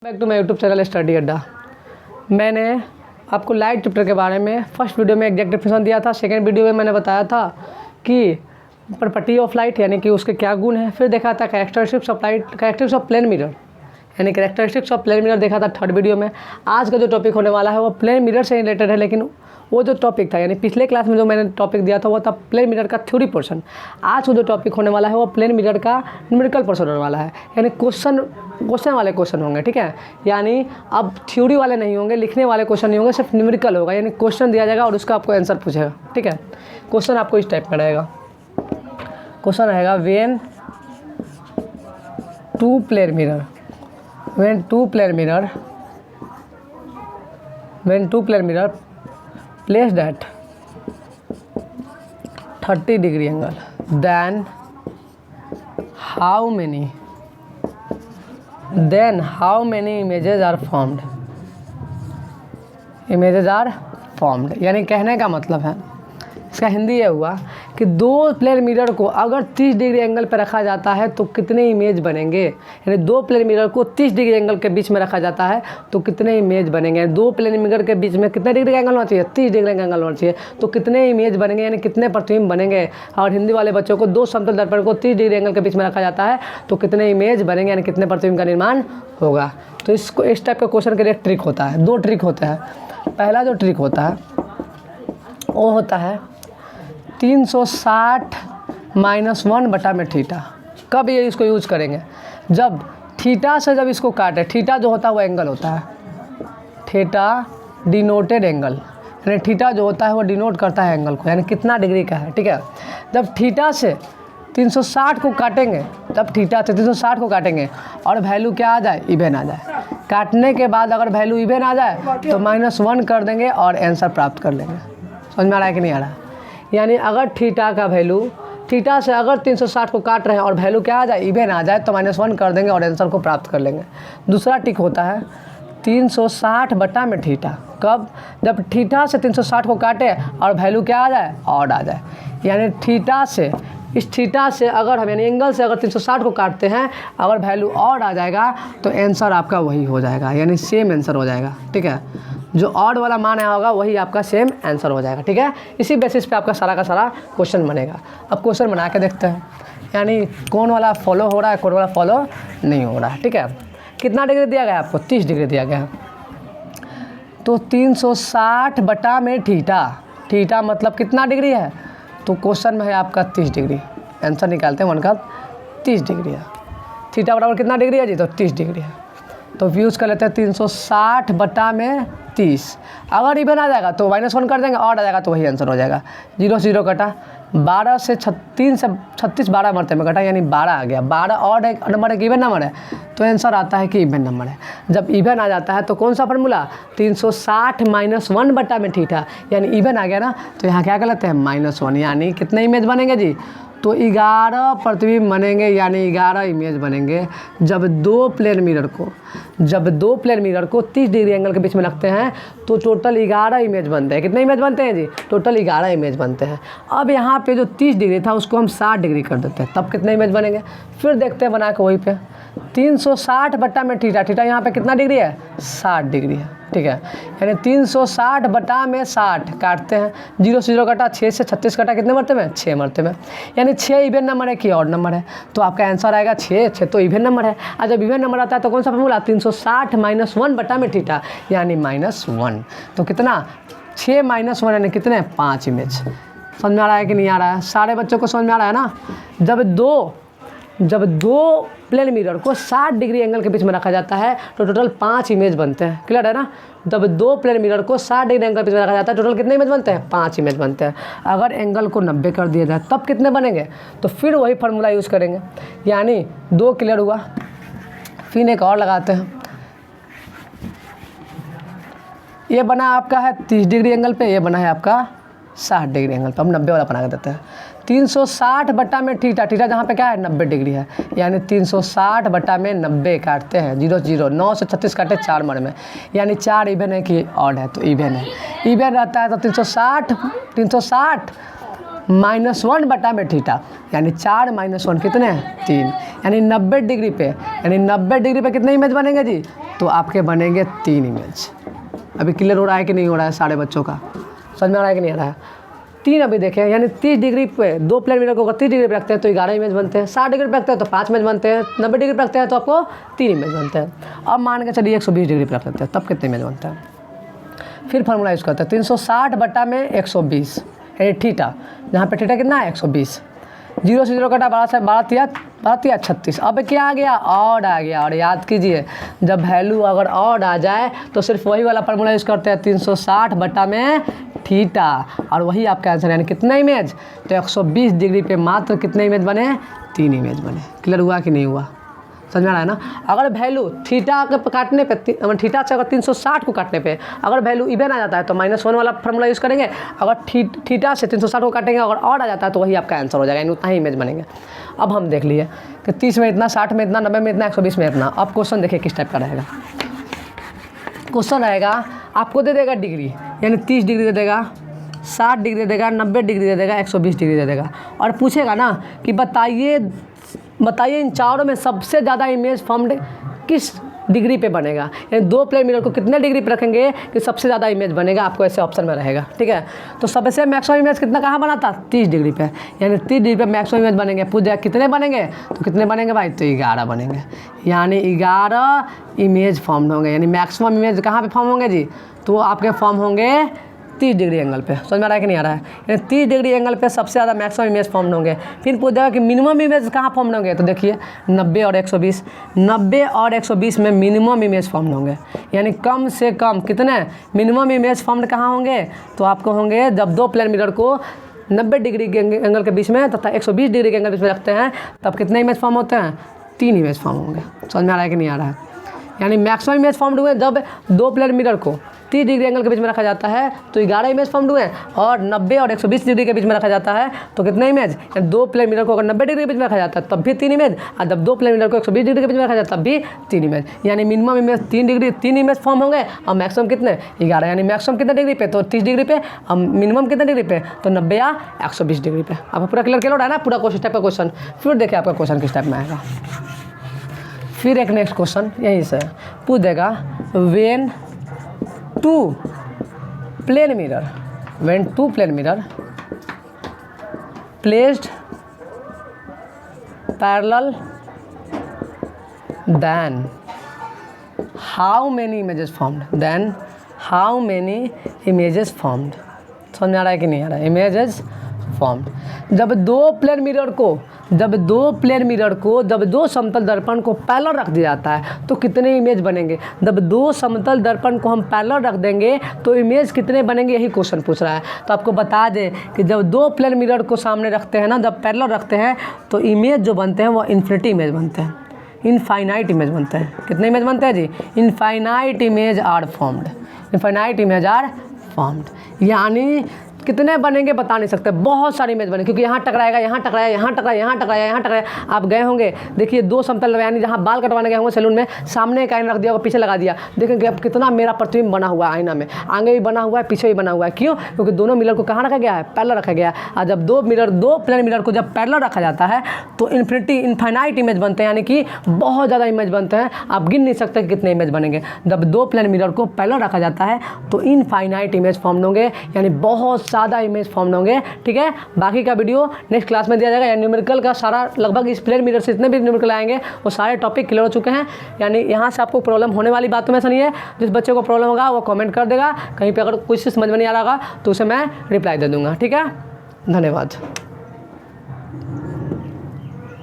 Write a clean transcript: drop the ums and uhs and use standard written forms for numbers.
Back to my YouTube channel study Adda. मैंने आपको light chapter के बारे में फर्स्ट वीडियो में एग्जैक्ट डेफिनेशन दिया था। सेकेंड वीडियो में मैंने बताया था कि प्रॉपर्टी ऑफ लाइट यानी कि उसके क्या गुण हैं। फिर देखा था characteristics of light, characteristics of plane mirror यानी कैरेक्टरिस्टिक्स ऑफ प्लेन मिरर देखा था थर्ड वीडियो में। आज का जो टॉपिक होने वाला है वो प्लेन मिरर से रिलेटेड है, लेकिन वो जो टॉपिक था यानी पिछले क्लास में जो मैंने टॉपिक दिया था वो था प्लेन मिरर का थ्योरी पोर्शन। आज का जो टॉपिक होने वाला है वो प्लेन मिरर का न्यूमेरिकल पोर्शन होने वाला है, यानी क्वेश्चन वाले क्वेश्चन होंगे। ठीक है, यानी अब थ्योरी वाले नहीं होंगे, लिखने वाले क्वेश्चन नहीं होंगे, सिर्फ न्यूमेरिकल होगा। यानी क्वेश्चन दिया जाएगा और उसका आपको आंसर पूछेगा। ठीक है, क्वेश्चन आपको इस टाइप का रहेगा। क्वेश्चन रहेगा when two plane mirror placed at 30 degree angle, then how many images are formed? यानी कहने का मतलब है, इसका हिंदी ये हुआ कि दो प्लेन मिरर को अगर 30 डिग्री एंगल पर रखा जाता है तो कितने इमेज बनेंगे। यानी दो प्लेन मिरर को 30 डिग्री एंगल के बीच में रखा जाता है तो कितने इमेज बनेंगे। दो प्लेन मिरर के बीच में कितने डिग्री का एंगल होना चाहिए, 30 डिग्री का एंगल होना चाहिए। तो कितने इमेज बनेंगे यानी कितने प्रतिबिंब बनेंगे। और हिंदी वाले बच्चों को दो समतल दर्पण को 30 डिग्री एंगल के बीच में रखा जाता है तो कितने इमेज बनेंगे यानी कितने प्रतिबिंब का निर्माण होगा। तो इसको इस टाइप का क्वेश्चन के लिए ट्रिक होता है, दो ट्रिक होते हैं। पहला जो ट्रिक होता है वो होता है 360 - 1 बटा में थीटा। कब ये इसको यूज़ करेंगे, जब थीटा से जब इसको काटे, थीटा जो होता है वो एंगल होता है, थीटा डिनोटेड एंगल, यानी थीटा जो होता है वो डिनोट करता है एंगल को, यानी कितना डिग्री का है। ठीक है, जब थीटा से 360 को काटेंगे, तब थीटा से 360 को काटेंगे और वैल्यू क्या आ जाए, इवन आ जाए। काटने के बाद अगर वैल्यू इवन आ जाए तो -1 कर देंगे और आंसर प्राप्त कर लेंगे। समझ में आ रहा है कि नहीं आ रहा। यानी अगर थीटा का वैल्यू, थीटा से अगर 360 को काट रहे हैं और वैल्यू क्या आ जाए, इवन आ जाए, तो -1 कर देंगे और आंसर को प्राप्त कर लेंगे। दूसरा टिक होता है 360 बटा में थीटा। कब, जब थीटा से 360 को काटे और वैल्यू क्या आ जाए, ऑड आ जाए। यानी थीटा से, इस थीटा से अगर हम यानी एंगल से अगर 360 को काटते हैं, अगर वैल्यू ऑड आ जाएगा तो आंसर आपका वही हो जाएगा, यानी सेम आंसर हो जाएगा। ठीक है, जो ऑड वाला मान आया होगा वही आपका सेम आंसर हो जाएगा। ठीक है, इसी बेसिस पे आपका सारा का सारा क्वेश्चन बनेगा। अब क्वेश्चन बना के देखते हैं, यानी कौन वाला फॉलो हो रहा है, कौन वाला फॉलो नहीं हो रहा है। ठीक है, कितना डिग्री दिया गया है आपको, 30 डिग्री दिया गया है। तो 360 बटा में थीटा, थीटा मतलब कितना डिग्री है, तो क्वेश्चन में है आपका 30 डिग्री। आंसर निकालते हैं, 1 का 30 डिग्री है। थीटा बराबर कितना डिग्री है जी, तो 30 डिग्री है। तो यूज़ कर लेते हैं 360 बटा में 30। अगर इवन आ जाएगा तो -1 कर देंगे, ऑड आ जाएगा तो वही आंसर हो जाएगा। 0 से 0 कटा, 12 से 3 से 36 12 मरते में कटा, यानी 12 आ गया। 12 ऑड एक नंबर है कि इवन नंबर है, तो आंसर आता है कि इवन नंबर है। जब इवन आ जाता है तो कौन सा फार्मूला, 360 - 1 बटा में थीटा, यानी इवन आ गया ना, तो यहाँ क्या कर लेते हैं, -1। यानी कितने इमेज बनेंगे जी, तो 11 प्रतिबिंब बनेंगे, यानी 11 इमेज बनेंगे। जब दो प्लेन मिरर को 30 डिग्री एंगल के बीच में रखते हैं तो टोटल 11 इमेज बनते हैं। कितने इमेज बनते हैं जी, टोटल 11 इमेज बनते हैं। अब यहाँ पे जो 30 डिग्री था उसको हम 60 डिग्री कर देते हैं, तब कितने इमेज बनेंगे, फिर देखते हैं बना के वहीं पे। 360 बटा में थीटा, थीटा यहाँ पे कितना डिग्री है, 60 डिग्री है। ठीक है, यानी 360 बटा में 60 काटते हैं, 0 से 0 कटा, 6 से 36 कटा, कितने मरते में, 6 मरते में। यानी 6 इवन नंबर है कि ऑड नंबर है, तो आपका आंसर आएगा 6 तो इवन नंबर है। और जब इवन नंबर आता है तो कौन सा फॉर्मूला, 360 - 1 बटा में थीटा, यानी -1। तो कितना, 6 - 1 यानी कितने, 5 इमेज। समझ में आ रहा है कि नहीं आ रहा है, सारे बच्चों को समझ में आ रहा है ना। जब दो प्लेन मिरर को 60 डिग्री एंगल के बीच में रखा जाता है तो टोटल 5 इमेज बनते हैं। क्लियर है ना, जब दो प्लेन मिरर को 60 डिग्री एंगल के बीच में रखा जाता है टोटल कितने इमेज बनते हैं, 5 इमेज बनते हैं। अगर एंगल को 90 कर दिया जाए तब कितने बनेंगे, तो फिर वही फार्मूला यूज़ करेंगे। यानी 2 क्लियर हुआ, फिर एक और लगाते हैं। ये बना आपका है 30 डिग्री एंगल पे, ये बना है आपका 60 डिग्री एंगल पे। हम 90 वाला बना के देते हैं। 360 बटा में थीटा, थीटा जहाँ पे क्या है, 90 डिग्री है, यानी 360 बटा में 90 काटते हैं, 0 0, 9 से 36 काटे 4 मर में, यानी 4 इवन है कि ऑड है, तो इवन है। इवन रहता है तो 360 -1 बटा में थीटा, यानी 4 - 1 कितने 3, यानी 90 डिग्री पे, यानी 90 डिग्री पे कितने इमेज बनेंगे जी? तो आपके बनेंगे 3 इमेज। अभी क्लियर हो रहा है कि नहीं हो रहा है सारे बच्चों का? समझ में आ रहा है कि नहीं आ रहा है? 3 अभी देखें, यानी 30 डिग्री पे 2 प्लेन मिरर को अगर 30 डिग्री पे रखते हैं तो 11 इमेज बनते हैं, 60 डिग्री पे रखते हैं तो 5 इमेज बनते हैं, 90 डिग्री पे रखते हैं तो आपको 3 इमेज बनते हैं। अब मान के चलिए 120 डिग्री पे रख लेते हैं, तब कितने इमेज बनते हैं? फिर फार्मूला यूज़ करते हैं 360 बटा में 120, यानी थीटा, जहाँ पे थीटा कितना है 120, 0 से 0 कटा 12 36। अब क्या आ गया? ऑड आ गया। और याद कीजिए जब वैल्यू अगर ऑड आ जाए तो सिर्फ वही वाला फार्मूला यूज़ करते हैं 360 बटा में थीटा, और वही आपका आंसर, यानी कितना इमेज? तो 120 डिग्री पे मात्र कितने इमेज बने? 3 इमेज बने। क्लियर हुआ कि नहीं हुआ? समझ में आ रहा है ना? अगर वैल्यू थीटा के काटने पे, थीटा से अगर 360 को काटने पे अगर वैल्यू इवन आ जाता है तो -1 वाला फार्मूला यूज़ करेंगे। अगर थीटा से 360 को काटेंगे अगर ऑड आ जाता है तो वही आपका आंसर हो जाएगा, यानी उतना ही इमेज बनेंगे। अब हम देख लिए कि 30 में इतना, 60 में इतना, 90 में इतना, 120 में इतना। अब क्वेश्चन देखिए किस टाइप का रहेगा। क्वेश्चन रहेगा आपको दे देगा डिग्री, यानी 30 डिग्री दे देगा, 60 डिग्री दे देगा, 90 डिग्री दे देगा, 120 डिग्री दे देगा, और पूछेगा ना कि बताइए इन चारों में सबसे ज़्यादा इमेज फॉर्म्ड किस डिग्री पे बनेगा, यानी 2 प्लेन मिरर को कितने डिग्री पे रखेंगे कि सबसे ज़्यादा इमेज बनेगा, आपको ऐसे ऑप्शन में रहेगा। ठीक है, तो सबसे मैक्सिमम इमेज कितना कहाँ बना था? 30 डिग्री पे, यानी 30 डिग्री पे मैक्सिमम इमेज बनेंगे। पूछ जाए कितने बनेंगे, तो कितने बनेंगे भाई? तो 11 बनेंगे, यानी 11 इमेज फॉर्म होंगे। यानी मैक्सिमम इमेज कहाँ पे फॉर्म होंगे जी? तो आपके फॉर्म होंगे 30 डिग्री एंगल पे। समझ में आ रहा है कि नहीं आ रहा है? यानी 30 डिग्री एंगल पे सबसे ज़्यादा मैक्सिमम इमेज फॉर्म होंगे। फिर पूछ जाएगा कि मिनिमम इमेज कहाँ फॉर्म होंगे, तो देखिए 90 और 120, 90 और 120 में मिनिमम इमेज फॉर्म होंगे, यानी कम से कम कितने मिनिमम इमेज फॉर्म कहाँ होंगे? तो आपको होंगे जब 2 प्लेन मिरर को 90 डिग्री के एंगल के बीच में तथा 120 डिग्री के एंगल के बीच में रखते हैं, तब कितने इमेज फॉर्म होते हैं? 3 इमेज फॉर्म होंगे। समझ में आ रहा है कि नहीं आ रहा है? यानी मैक्सिमम इमेज फॉर्म हुए जब 2 प्लेन मिरर को 30 डिग्री एंगल के बीच में रखा जाता है तो 11 इमेज फॉर्म हुए, और 90 और 120 डिग्री के बीच में रखा जाता है तो कितने इमेज? 2 प्लेन मिरर को अगर 90 डिग्री के बीच में रखा जाता है तब भी 3 इमेज, और जब 2 प्लेन मिरर को 120 डिग्री के बीच में रखा जाता है तब भी 3 इमेज, यानी मिनिमम इमेज 3 इमेज फॉर्म होंगे, और मैक्सिमम कितने? 11, यानी मैक्सिमम कितने डिग्री पे? तो 30 डिग्री पे, और मिनिमम कितने डिग्री पे? तो 90 या 120 डिग्री पे। आपको पूरा क्लियर हो रहा है ना पूरा क्वेश्चन टाइप का क्वेश्चन? फिर देखिए आपका क्वेश्चन किस टाइप में आएगा। फिर एक नेक्स्ट क्वेश्चन यहीं से पूछ देगा, when two plane mirror placed parallel, then how many images formed? समझ में आ रहा है कि नहीं आ रहा है? Images formed. जब दो समतल दर्पण को पैरेलल रख दिया जाता है तो कितने इमेज बनेंगे? जब 2 समतल दर्पण को हम पैरेलल रख देंगे तो इमेज कितने बनेंगे, यही क्वेश्चन पूछ रहा है। तो आपको बता दें कि जब 2 प्लेन मिरर को सामने रखते हैं ना, जब पैरेलल रखते हैं तो इमेज जो बनते हैं वो इन्फिनिटी इमेज बनते हैं, इनफाइनाइट इमेज बनते हैं। कितने इमेज बनते हैं जी? Infinite image are formed. यानी कितने बनेंगे बता नहीं सकते, बहुत सारी इमेज बने, क्योंकि यहाँ टकराएगा, यहाँ टकराया, यहाँ टकराया, यहाँ टकराया, यहाँ टकराया। आप गए होंगे, देखिए 2 समतल यानी जहाँ बाल कटवाने गए होंगे सैलून में, सामने एक आईना रख दिया होगा, पीछे लगा दिया, देखेंगे अब कितना मेरा प्रतिबिंब बना हुआ है आईना में, आगे भी बना हुआ है, पीछे भी बना हुआ है। क्यों? क्योंकि दोनों मिरर को कहाँ रखा गया है? पैरेलल रखा गया है। और जब 2 प्लेन मिरर को जब पैरेलल रखा जाता है तो इनफाइनाइट इमेज बनते हैं, यानी कि बहुत ज़्यादा इमेज बनते हैं, आप गिन नहीं सकते कितने इमेज बनेंगे। जब 2 प्लेन मिरर को पैरेलल रखा जाता है तो इनफाइनाइट इमेज फॉर्म होंगे, यानी बहुत ज़्यादा इमेज फॉर्म होंगे। ठीक है, बाकी का वीडियो नेक्स्ट क्लास में दिया जाएगा। यानी न्यूमेरिकल का सारा लगभग इस प्लेन मिरर से जितने भी न्यूमेरिकल आएंगे वो सारे टॉपिक क्लियर हो चुके हैं। यानी यहाँ से आपको प्रॉब्लम होने वाली बातों में से नहीं है। जिस बच्चे को प्रॉब्लम होगा वो कमेंट कर देगा, कहीं पे अगर कुछ समझ में नहीं आ रहा होगा तो उसे मैं रिप्लाई दे दूँगा। ठीक है, धन्यवाद।